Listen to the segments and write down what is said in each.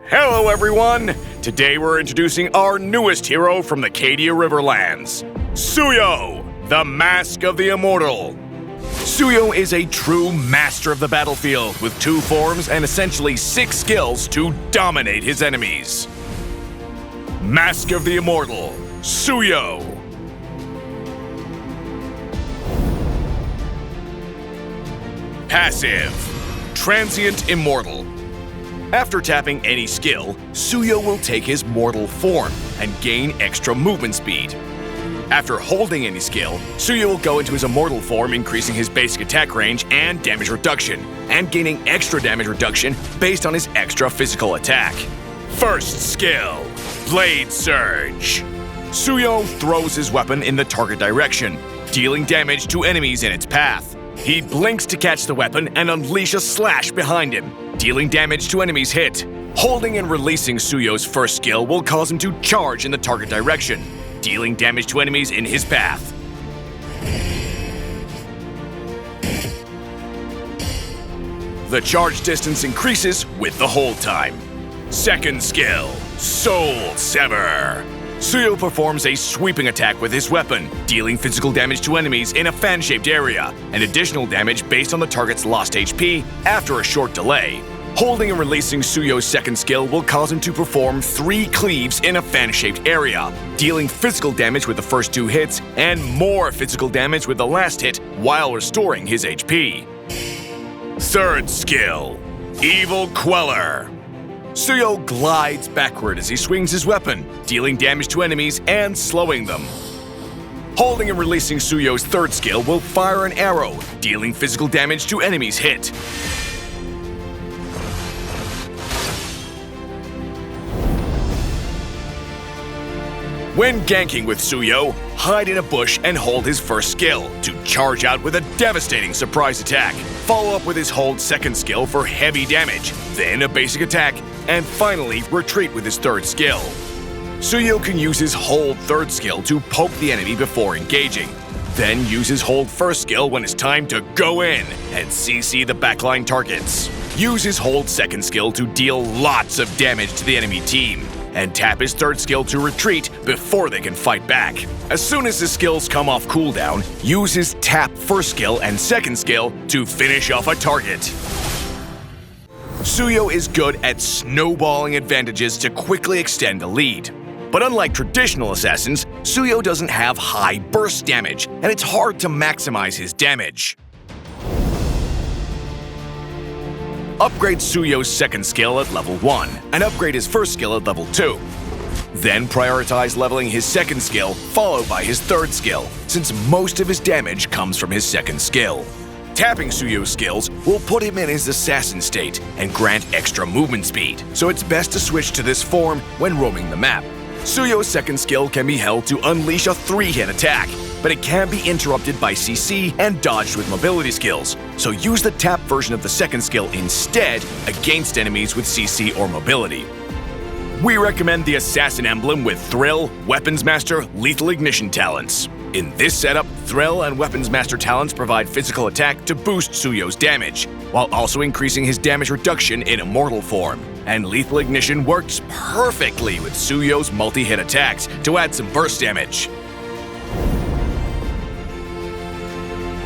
Hello everyone! Today we're introducing our newest hero from the Cadia Riverlands, Suyou, the Mask of the Immortal. Suyou is a true master of the battlefield with 2 forms and essentially 6 skills to dominate his enemies. Mask of the Immortal, Suyou. Passive, Transient Immortal. After tapping any skill, Suyou will take his mortal form and gain extra movement speed. After holding any skill, Suyou will go into his immortal form, increasing his basic attack range and damage reduction, and gaining extra damage reduction based on his extra physical attack. First skill, Blade Surge. Suyou throws his weapon in the target direction, dealing damage to enemies in its path. He blinks to catch the weapon and unleash a slash behind him, dealing damage to enemies hit. Holding and releasing Suyou's first skill will cause him to charge in the target direction, dealing damage to enemies in his path. The charge distance increases with the hold time. Second skill, Soul Sever. Suyou performs a sweeping attack with his weapon, dealing physical damage to enemies in a fan-shaped area, and additional damage based on the target's lost HP after a short delay. Holding and releasing Suyou's second skill will cause him to perform 3 cleaves in a fan-shaped area, dealing physical damage with the first 2 hits and more physical damage with the last hit while restoring his HP. Third skill, Evil Queller. Suyou glides backward as he swings his weapon, dealing damage to enemies and slowing them. Holding and releasing Suyou's third skill will fire an arrow, dealing physical damage to enemies hit. When ganking with Suyou, hide in a bush and hold his first skill to charge out with a devastating surprise attack. Follow up with his hold second skill for heavy damage, then a basic attack, and finally retreat with his third skill. Suyou can use his hold third skill to poke the enemy before engaging, then use his hold first skill when it's time to go in and CC the backline targets. Use his hold second skill to deal lots of damage to the enemy team, and tap his third skill to retreat before they can fight back. As soon as his skills come off cooldown, use his tap first skill and second skill to finish off a target. Suyou is good at snowballing advantages to quickly extend a lead. But unlike traditional assassins, Suyou doesn't have high burst damage, and it's hard to maximize his damage. Upgrade Suyou's second skill at level 1, and upgrade his first skill at level 2. Then prioritize leveling his second skill, followed by his third skill, since most of his damage comes from his second skill. Tapping Suyou's skills will put him in his assassin state and grant extra movement speed, so it's best to switch to this form when roaming the map. Suyou's second skill can be held to unleash a 3-hit attack, but it can be interrupted by CC and dodged with mobility skills, so use the tap version of the second skill instead against enemies with CC or mobility. We recommend the Assassin emblem with Thrill, Weapons Master, Lethal Ignition talents. In this setup, Thrill and Weapons Master talents provide physical attack to boost Suyou's damage, while also increasing his damage reduction in Immortal form. And Lethal Ignition works perfectly with Suyou's multi-hit attacks to add some burst damage.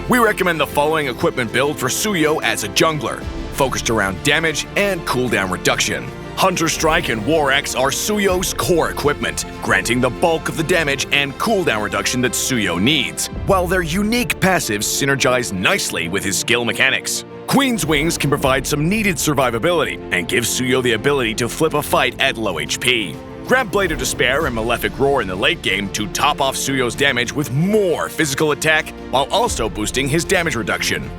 We recommend the following equipment build for Suyou as a jungler, focused around damage and cooldown reduction. Hunter Strike and War Axe are Suyou's core equipment, granting the bulk of the damage and cooldown reduction that Suyou needs, while their unique passives synergize nicely with his skill mechanics. Queen's Wings can provide some needed survivability and give Suyou the ability to flip a fight at low HP. Grab Blade of Despair and Malefic Roar in the late game to top off Suyou's damage with more physical attack while also boosting his damage reduction.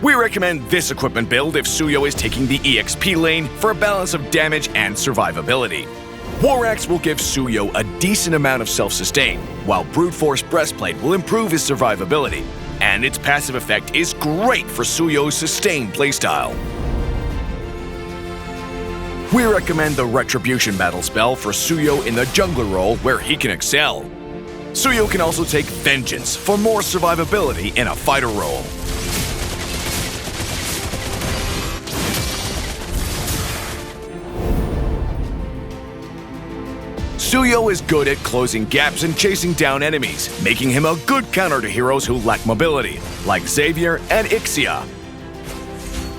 We recommend this equipment build if Suyou is taking the EXP lane for a balance of damage and survivability. War Axe will give Suyou a decent amount of self-sustain, while Brute Force Breastplate will improve his survivability, and its passive effect is great for Suyou's sustained playstyle. We recommend the Retribution battle spell for Suyou in the jungler role where he can excel. Suyou can also take Vengeance for more survivability in a fighter role. Suyou is good at closing gaps and chasing down enemies, making him a good counter to heroes who lack mobility, like Xavier and Ixia.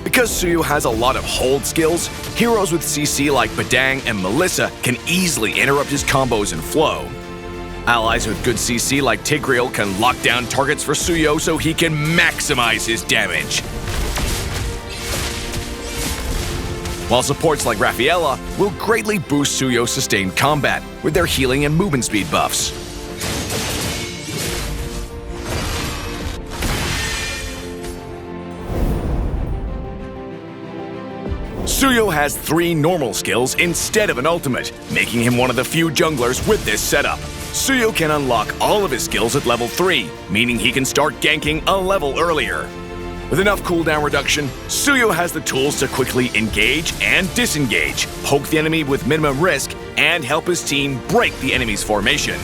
Because Suyou has a lot of hold skills, heroes with CC like Badang and Melissa can easily interrupt his combos and flow. Allies with good CC like Tigreal can lock down targets for Suyou so he can maximize his damage. While supports like Rafaela will greatly boost Suyou's sustained combat with their healing and movement speed buffs. Suyou has 3 normal skills instead of an ultimate, making him one of the few junglers with this setup. Suyou can unlock all of his skills at level 3, meaning he can start ganking a level earlier. With enough cooldown reduction, Suyou has the tools to quickly engage and disengage, poke the enemy with minimum risk, and help his team break the enemy's formation.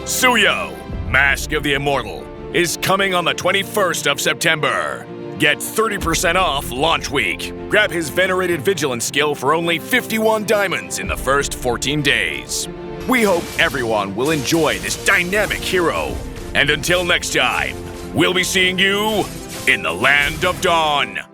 Suyou, Mask of the Immortal, is coming on the 21st of September. Get 30% off launch week. Grab his venerated Vigilance skill for only 51 diamonds in the first 14 days. We hope everyone will enjoy this dynamic hero. And until next time, we'll be seeing you in the Land of Dawn.